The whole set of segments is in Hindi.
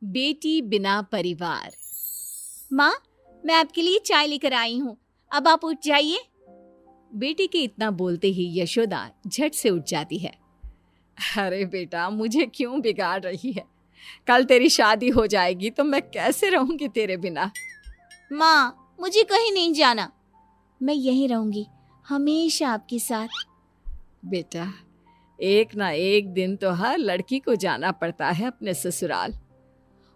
बेटी बिना परिवार। माँ, मैं आपके लिए चाय लेकर आई हूँ, अब आप उठ जाइए। बेटी के इतना बोलते ही यशोदा झट से उठ जाती है। अरे बेटा, मुझे क्यों बिगाड़ रही है? कल तेरी शादी हो जाएगी तो मैं कैसे रहूंगी तेरे बिना? माँ, मुझे कहीं नहीं जाना, मैं यहीं रहूंगी, हमेशा आपके साथ। बेटा, एक ना एक दिन तो हर लड़की को जाना पड़ता है अपने ससुराल।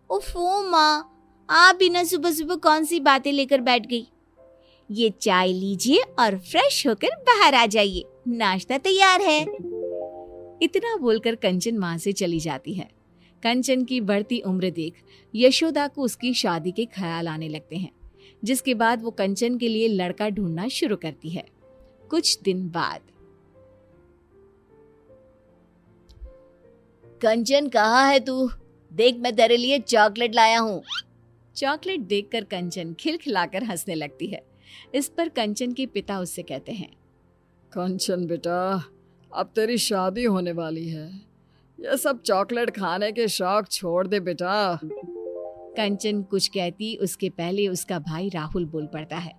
ओफो माँ, आप बिना सुबह सुबह कौन सी बातें लेकर बैठ गई? ये चाय लीजिए और फ्रेश होकर बाहर आ जाइए, नाश्ता तैयार है। इतना बोलकर कंचन वहां से चली जाती है। कंचन की बढ़ती उम्र देख यशोदा को उसकी शादी के ख्याल आने लगते हैं, जिसके बाद वो कंचन के लिए लड़का ढूंढना शुरू करती है। कुछ दिन बाद। कंचन, कहाँ है तू? देख, मैं तेरे लिए चॉकलेट लाया हूँ। चॉकलेट देखकर कंचन खिलखिलाकर हंसने लगती है। इस पर कंचन के पिता उससे कहते हैं, कंचन बेटा, अब तेरी शादी होने वाली है, यह सब चॉकलेट खाने के शौक छोड़ दे बेटा। कंचन कुछ कहती उसके पहले उसका भाई राहुल बोल पड़ता है,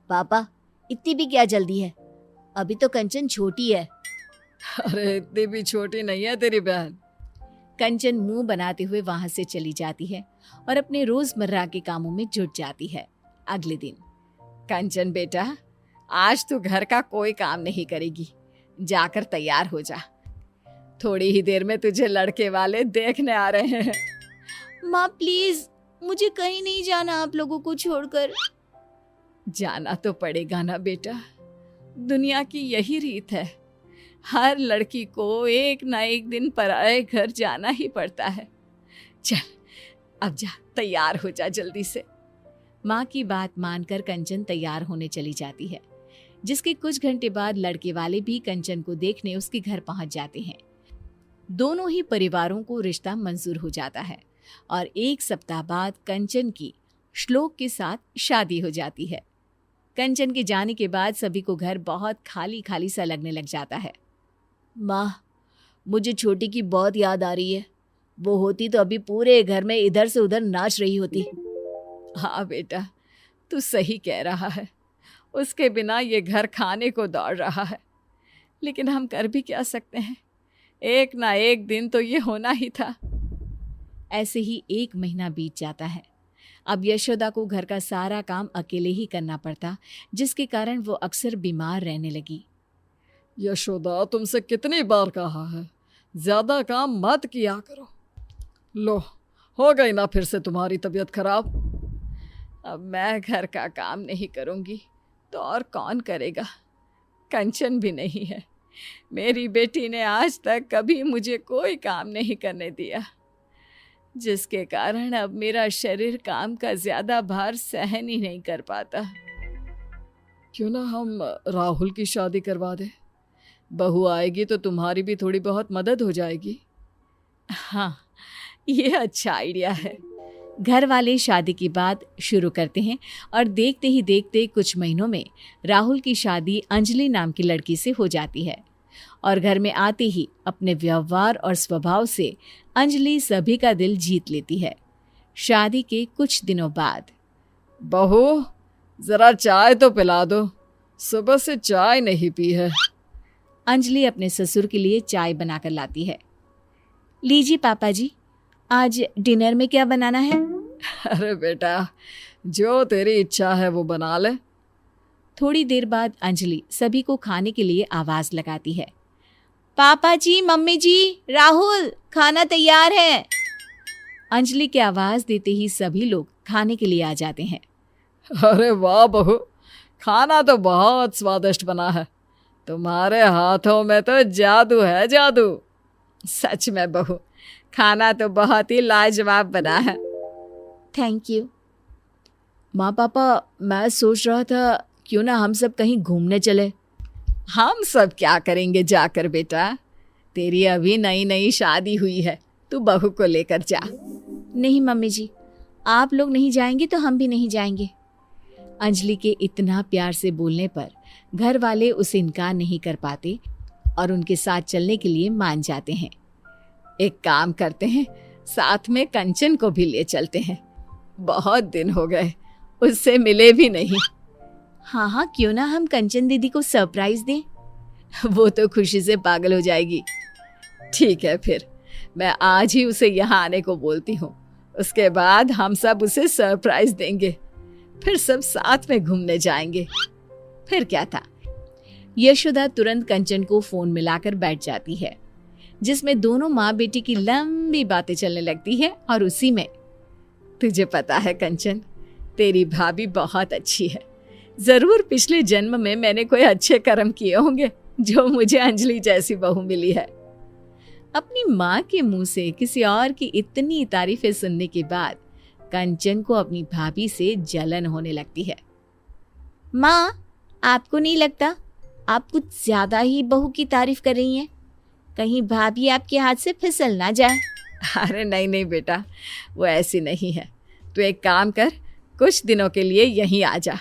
पापा, इतनी भी क्या जल्दी है? अभी तो कंचन छोटी है। अरे इतनी भी छोटी नहीं है तेरी बहन। कंचन मुंह बनाते हुए वहां से चली जाती है और अपने रोजमर्रा के कामों में जुट जाती है। अगले दिन। कंचन बेटा, आज तू घर का कोई काम नहीं करेगी, जाकर तैयार हो जा, थोड़ी ही देर में तुझे लड़के वाले देखने आ रहे हैं। माँ प्लीज, मुझे कहीं नहीं जाना आप लोगों को छोड़कर। जाना तो पड़ेगा ना बेटा, दुनिया की यही रीत है, हर लड़की को एक ना एक दिन पराए घर जाना ही पड़ता है। चल अब जा, तैयार हो जा जल्दी से। माँ की बात मानकर कंचन तैयार होने चली जाती है, जिसके कुछ घंटे बाद लड़के वाले भी कंचन को देखने उसके घर पहुंच जाते हैं। दोनों ही परिवारों को रिश्ता मंजूर हो जाता है और एक सप्ताह बाद कंचन की श्लोक के साथ शादी हो जाती है। कंचन के जाने के बाद सभी को घर बहुत खाली खाली सा लगने लग जाता है। माँ, मुझे छोटी की बहुत याद आ रही है, वो होती तो अभी पूरे घर में इधर से उधर नाच रही होती। हाँ बेटा, तू सही कह रहा है, उसके बिना ये घर खाने को दौड़ रहा है, लेकिन हम कर भी क्या सकते हैं, एक ना एक दिन तो ये होना ही था। ऐसे ही 1 महीना बीत जाता है। अब यशोदा को घर का सारा काम अकेले ही करना पड़ता, जिसके कारण वो अक्सर बीमार रहने लगी। यशोदा, तुमसे कितनी बार कहा है, ज्यादा काम मत किया करो। लो, हो गई ना फिर से तुम्हारी तबीयत खराब। अब मैं घर का काम नहीं करूंगी तो और कौन करेगा? कंचन भी नहीं है। मेरी बेटी ने आज तक कभी मुझे कोई काम नहीं करने दिया, जिसके कारण अब मेरा शरीर काम का ज्यादा भार सहन ही नहीं कर पाता। क्यों ना हम राहुल की शादी करवा दे, बहू आएगी तो तुम्हारी भी थोड़ी बहुत मदद हो जाएगी। हाँ, ये अच्छा आइडिया है। घर वाले शादी की बात शुरू करते हैं और देखते ही देखते कुछ महीनों में राहुल की शादी अंजलि नाम की लड़की से हो जाती है और घर में आते ही अपने व्यवहार और स्वभाव से अंजलि सभी का दिल जीत लेती है। शादी के कुछ दिनों बाद, बहू जरा चाय तो पिला दो, सुबह से चाय नहीं पी है। अंजलि अपने ससुर के लिए चाय बनाकर लाती है। लीजिए पापा जी, आज डिनर में क्या बनाना है? अरे बेटा, जो तेरी इच्छा है वो बना ले। थोड़ी देर बाद अंजलि सभी को खाने के लिए आवाज लगाती है। पापा जी, मम्मी जी, राहुल, खाना तैयार है। अंजलि की आवाज देते ही सभी लोग खाने के लिए आ जाते हैं। अरे वाह बहू, खाना तो बहुत स्वादिष्ट बना है, तुम्हारे हाथों में तो जादू है, जादू। सच में बहू, खाना तो बहुत ही लाजवाब बना है। Thank you. माँ पापा, मैं सोच रहा था क्यों ना हम सब कहीं घूमने चले। हम सब क्या करेंगे जाकर बेटा, तेरी अभी नई नई शादी हुई है, तू बहू को लेकर जा। नहीं मम्मी जी, आप लोग नहीं जाएंगे तो हम भी नहीं जाएंगे। अंजलि के इतना प्यार से बोलने पर घर वाले उसे इनकार नहीं कर पाते और उनके साथ चलने के लिए मान जाते हैं। एक काम करते हैं, साथ में कंचन को भी ले चलते हैं। बहुत दिन हो गए, उससे मिले भी नहीं। हाँ हाँ, क्यों ना हम कंचन दीदी को सरप्राइज दें। वो तो खुशी से पागल हो जाएगी। ठीक है, फिर मैं आज ही उसे यहाँ आने को बोलती हूँ। उसके बाद हम सब उसे सरप्राइज देंगे, फिर सब साथ में घूमने जाएंगे। फिर क्या था। यशोदा तुरंत कंचन को फोन मिलाकर बैठ जाती है, जिसमें दोनों माँ बेटी की लंबी बातें चलने लगती है। और उसी में, तुझे पता है कंचन, तेरी भाभी बहुत अच्छी है। जरूर पिछले जन्म में मैंने कोई अच्छे कर्म किए होंगे जो मुझे अंजलि जैसी बहू मिली है। अपनी माँ के मुंह से किसी और की इतनी तारीफें सुनने के बाद कंचन को अपनी भाभी से जलन होने लगती है। माँ, आपको नहीं लगता आप कुछ ज्यादा ही बहू की तारीफ कर रही हैं? कहीं भाभी आपके हाथ से फिसल ना जाए। अरे नहीं नहीं बेटा, वो ऐसी नहीं है। तू एक काम कर, कुछ दिनों के लिए यहीं आ जा।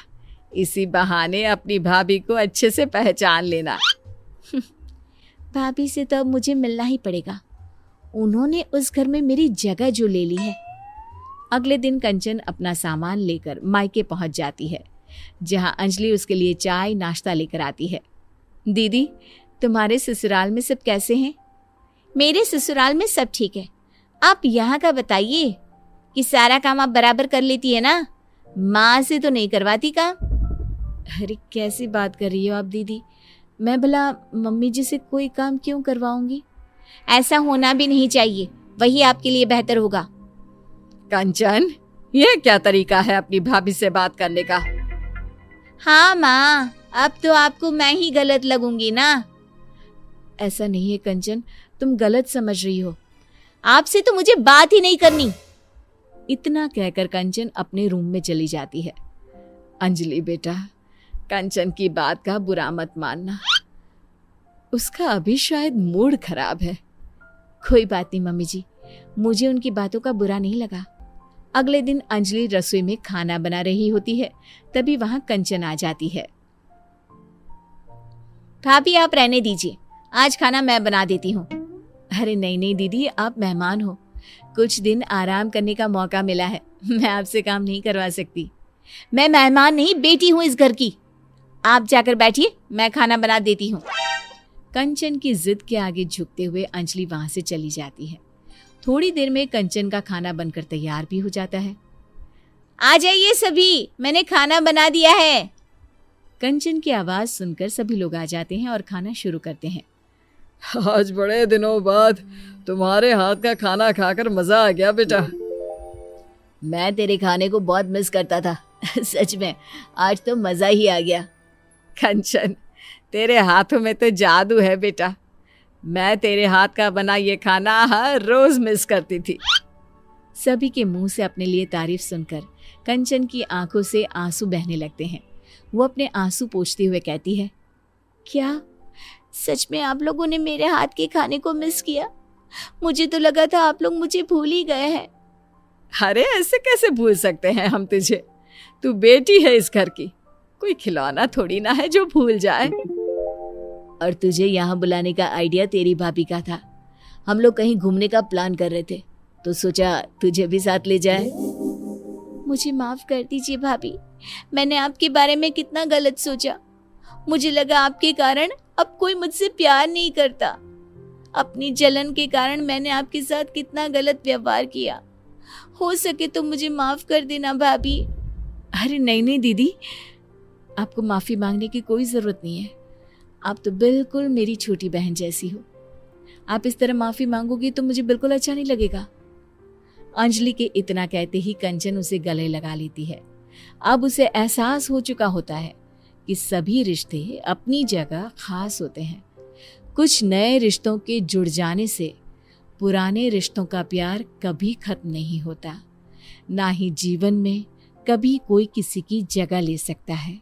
इसी बहाने अपनी भाभी को अच्छे से पहचान लेना। भाभी से तो अब मुझे मिलना ही पड़ेगा। उन्होंने उस घर में मेरी जगह जो ले ली है। अगले दिन कंचन अपना सामान लेकर मायके पहुंच जाती है, जहां अंजलि उसके लिए चाय नाश्ता लेकर आती है। दीदी, तुम्हारे ससुराल में सब कैसे हैं? मेरे ससुराल में सब ठीक है। आप यहाँ का बताइए कि सारा काम आप बराबर कर लेती है ना? माँ से तो नहीं करवाती काम। अरे कैसी बात कर रही हो आप दीदी? मैं भला मम्मी जी से कोई काम क्यों करवाऊंगी? ऐसा होना भी नहीं चाहिए, वही आपके लिए बेहतर होगा। कंचन, ये क्या तरीका है अपनी भाभी से बात करने का? हाँ माँ, अब तो आपको मैं ही गलत लगूंगी ना। ऐसा नहीं है कंचन, तुम गलत समझ रही हो। आपसे तो मुझे बात ही नहीं करनी। इतना कहकर कंचन अपने रूम में चली जाती है। अंजलि बेटा, कंचन की बात का बुरा मत मानना। उसका अभी शायद मूड खराब है। कोई बात नहीं मम्मी जी, मुझे उनकी बातों का बुरा नहीं लगा। अगले दिन अंजलि रसोई में खाना बना रही होती है, तभी वहां कंचन आ जाती है। भाभी, आप रहने दीजिए, आज खाना मैं बना देती हूँ। अरे नहीं नहीं दीदी, आप मेहमान हो, कुछ दिन आराम करने का मौका मिला है, मैं आपसे काम नहीं करवा सकती। मैं मेहमान नहीं, बेटी हूँ इस घर की। आप जाकर बैठिए, मैं खाना बना देती हूँ। कंचन की जिद के आगे झुकते हुए अंजलि वहां से चली जाती है। थोड़ी देर में कंचन का खाना बनकर तैयार भी हो जाता है। आ जाइए सभी, मैंने खाना बना दिया है। कंचन की आवाज सुनकर सभी लोग आ जाते हैं और खाना शुरू करते हैं। आज बड़े दिनों बाद तुम्हारे हाथ का खाना खाकर मजा आ गया बेटा। मैं तेरे खाने को बहुत मिस करता था। सच में आज तो मजा ही आ गया। कंचन, तेरे हाथों में तो जादू है बेटा। मैं तेरे हाथ का बना ये खाना हर रोज मिस करती थी। सभी के मुंह से अपने लिए तारीफ सुनकर कंचन की आंखों से आंसू बहने लगते हैं। वो अपने आंसू पोंछते हुए कहती है, क्या सच में आप लोगों ने मेरे हाथ के खाने को मिस किया? मुझे तो लगा था आप लोग मुझे भूल ही गए हैं। अरे ऐसे कैसे भूल सकते हैं हम तुझे? तू बेटी है इस घर की, कोई खिलौना थोड़ी ना है जो भूल जाए। और तुझे यहाँ बुलाने का आइडिया तेरी भाभी का था। हम लोग कहीं घूमने का प्लान कर रहे थे, तो सोचा तुझे भी साथ ले जाए। मुझे माफ कर दीजिए भाभी, मैंने आपके बारे में कितना गलत सोचा। मुझे लगा आपके कारण अब कोई मुझसे प्यार नहीं करता। अपनी जलन के कारण मैंने आपके साथ कितना गलत व्यवहार किया। हो सके तो मुझे माफ कर देना भाभी। अरे नहीं नहीं दीदी, आपको माफी मांगने की कोई जरूरत नहीं है। आप तो बिल्कुल मेरी छोटी बहन जैसी हो। आप इस तरह माफी मांगोगी तो मुझे बिल्कुल अच्छा नहीं लगेगा। अंजलि के इतना कहते ही कंचन उसे गले लगा लेती है। अब उसे एहसास हो चुका होता है कि सभी रिश्ते अपनी जगह खास होते हैं। कुछ नए रिश्तों के जुड़ जाने से पुराने रिश्तों का प्यार कभी खत्म नहीं होता, ना ही जीवन में कभी कोई किसी की जगह ले सकता है।